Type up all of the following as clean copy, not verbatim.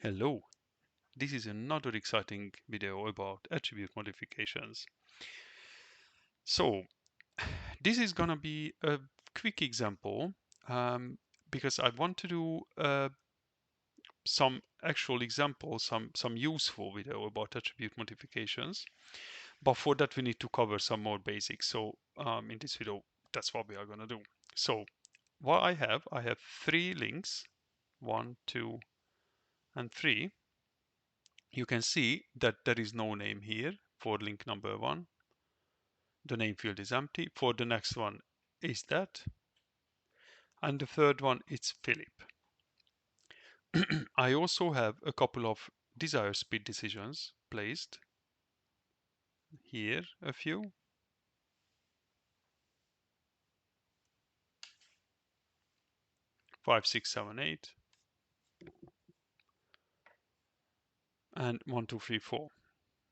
Hello, this is another exciting video about attribute modifications. So this is gonna be a quick example because I want to do some actual examples, some useful video about attribute modifications. But for that we need to cover some more basics. So in this video, that's what we are gonna do. So what I have three links, 1, 2, and 3. You can see that there is no name here for link number 1. The name field is empty. For the next one is that. And the third one is Philip. I also have a couple of desired speed decisions placed here, a few. Five, six, seven, eight, and 1, 2, 3, 4.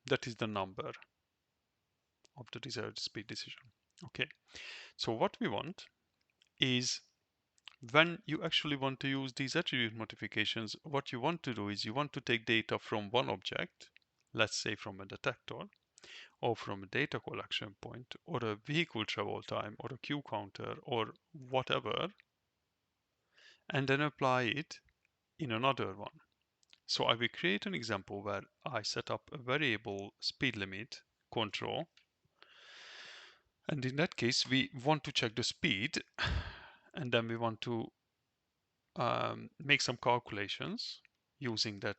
That is the number of the desired speed decision. Okay, so what we want is when you actually want to use these attribute modifications, what you want to do is you want to take data from one object, let's say from a detector, or from a data collection point, or a vehicle travel time, or a queue counter, or whatever, and then apply it in another one. So I will create an example where I set up a variable speed limit control. And in that case, we want to check the speed, and then we want to make some calculations using that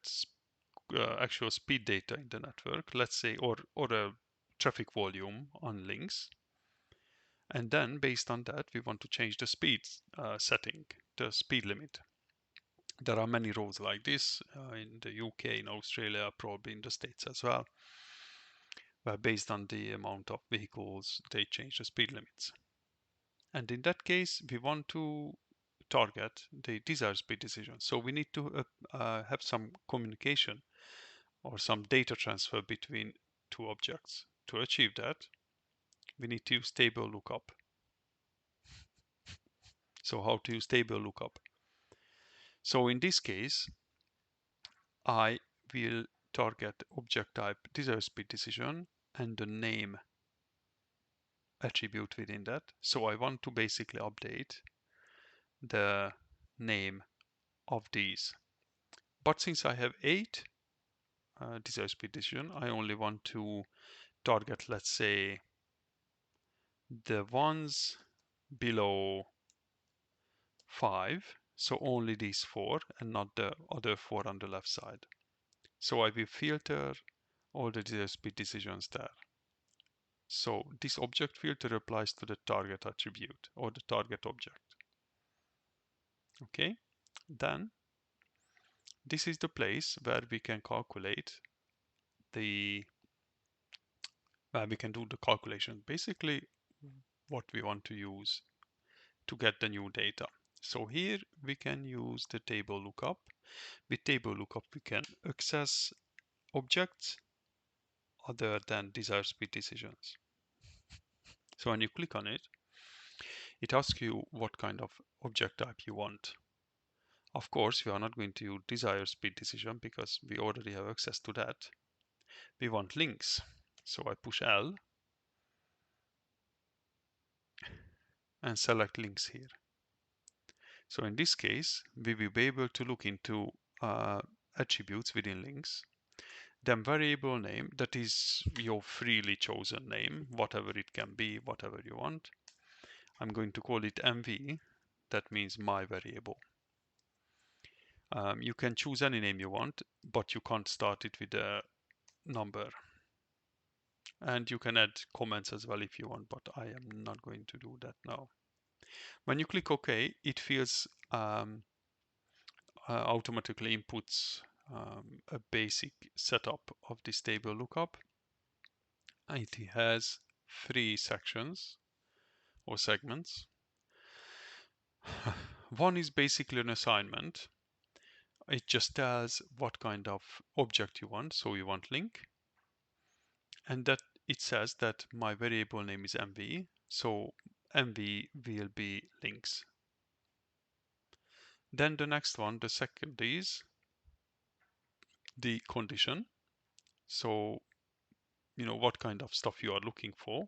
actual speed data in the network, let's say, or a traffic volume on links. And then based on that, we want to change the speed setting, the speed limit. There are many rules like this in the UK, in Australia, probably in the States as well, where based on the amount of vehicles, they change the speed limits. And in that case, we want to target the desired speed decision. So we need to have some communication or some data transfer between two objects. To achieve that, we need to use table lookup. So how to use table lookup? So in this case, I will target object type desired speed decision and the name attribute within that. So I want to basically update the name of these. But since I have 8 desired speed decision, I only want to target, let's say, the ones below 5. So only these 4 and not the other 4 on the left side. So I will filter all the desired speed decisions there. So this object filter applies to the target attribute or the target object. Okay, then this is the place where we can calculate where we can do the calculation. Basically, what we want to use to get the new data. So here we can use the table lookup. With table lookup, we can access objects other than desired speed decisions. So when you click on it, it asks you what kind of object type you want. Of course, we are not going to use desired speed decision because we already have access to that. We want links. So I push L and select links here. So in this case, we will be able to look into attributes within links. Then variable name, that is your freely chosen name, whatever it can be, whatever you want. I'm going to call it MV, that means my variable. You can choose any name you want, but you can't start it with a number. And you can add comments as well if you want, but I am not going to do that now. When you click OK, it feels automatically inputs a basic setup of this table lookup. It has 3 sections or segments. One is basically an assignment. It just tells what kind of object you want. So you want link. And that it says that my variable name is MV. So MV will be links. Then the next one, the second is the condition. So, what kind of stuff you are looking for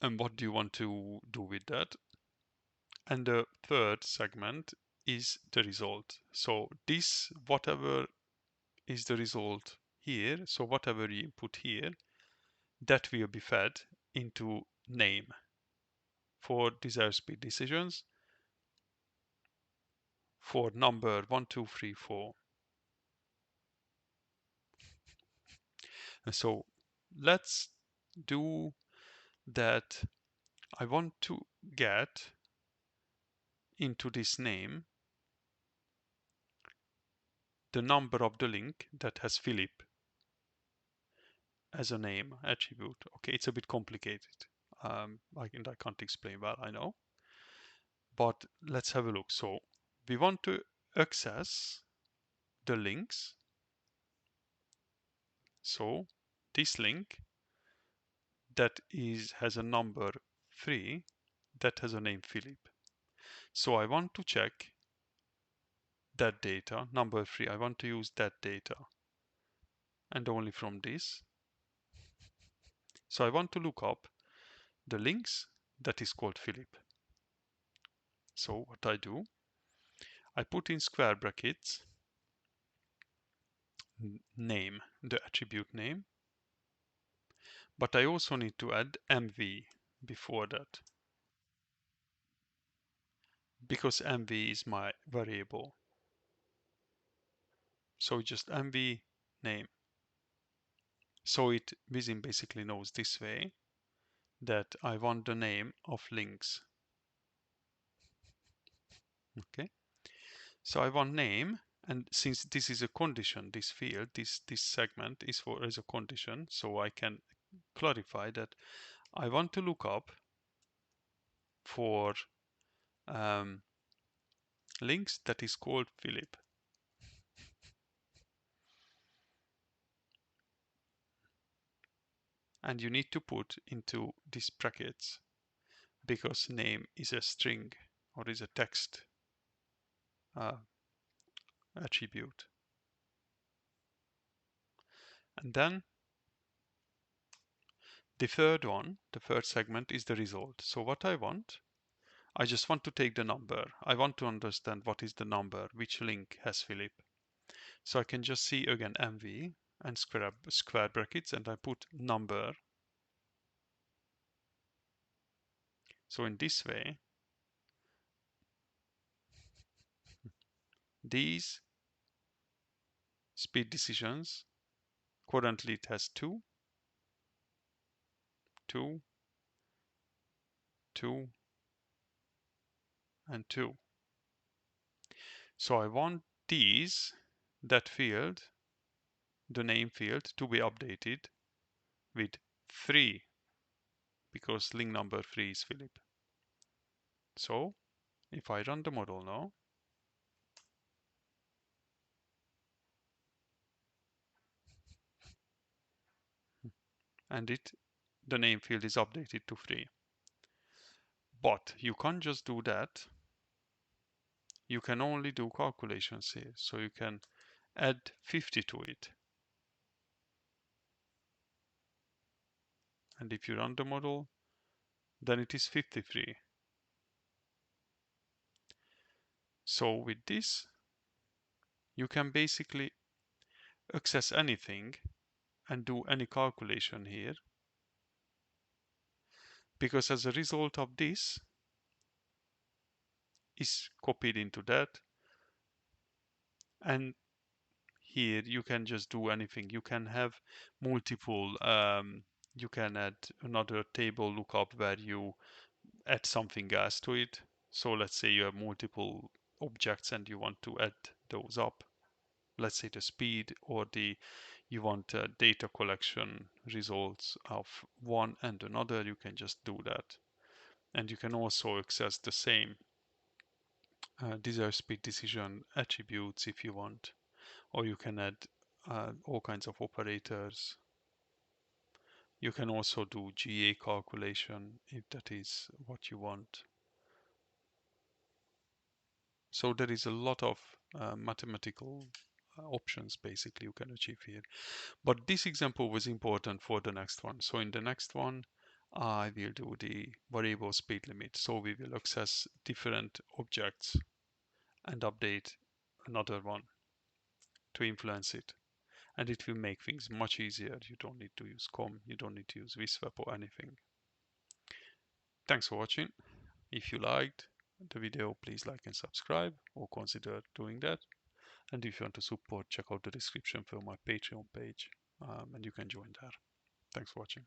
and what do you want to do with that. And the third segment is the result. So this, whatever is the result here, so whatever you input here, that will be fed into name for desired speed decisions for number 1, 2, 3, 4. And so let's do that. I want to get into this name the number of the link that has Philip as a name attribute. Okay, it's a bit complicated. I can't explain well, I know. But let's have a look. So we want to access the links. So this link that has a number 3 that has a name Philip. So I want to check that data, number 3. I want to use that data and only from this. So I want to look up the links that is called Philip. So what I do, I put in square brackets name, the attribute name, but I also need to add MV before that because MV is my variable. So just MV name. So Vissim basically knows this way that I want the name of links. Okay. So I want name, and since this is a condition, this field, this segment is as a condition, so I can clarify that I want to look up for links that is called Philip. And you need to put into these brackets because name is a string or is a text attribute. And then the third segment is the result. So what I just want to take the number. I want to understand what is the number, which link has Philip. So I can just see again MV and square brackets and I put number. So in this way, these speed decisions, currently it has 2, 2, 2, and 2. So I want that field, the name field, to be updated with 3 because link number 3 is Philip. So if I run the model now, and the name field is updated to 3. But you can't just do that. You can only do calculations here. So you can add 50 to it. And if you run the model, then it is 53. So with this, you can basically access anything and do any calculation here. Because as a result of this is copied into that. And here you can just do anything. You can have multiple, you can add another table lookup where you add something else to it. So let's say you have multiple objects and you want to add those up. Let's say the speed or you want data collection results of one and another, you can just do that. And you can also access the same desired speed decision attributes if you want, or you can add all kinds of operators. You can also do GA calculation if that is what you want. So there is a lot of mathematical options basically you can achieve here. But this example was important for the next one. So in the next one, I will do the variable speed limit. So we will access different objects and update another one to influence it. And it will make things much easier. You don't need to use COM, you don't need to use VSWAP or anything. Thanks for watching. If you liked the video, please like and subscribe or consider doing that. And if you want to support, check out the description for my Patreon page and you can join there. Thanks for watching.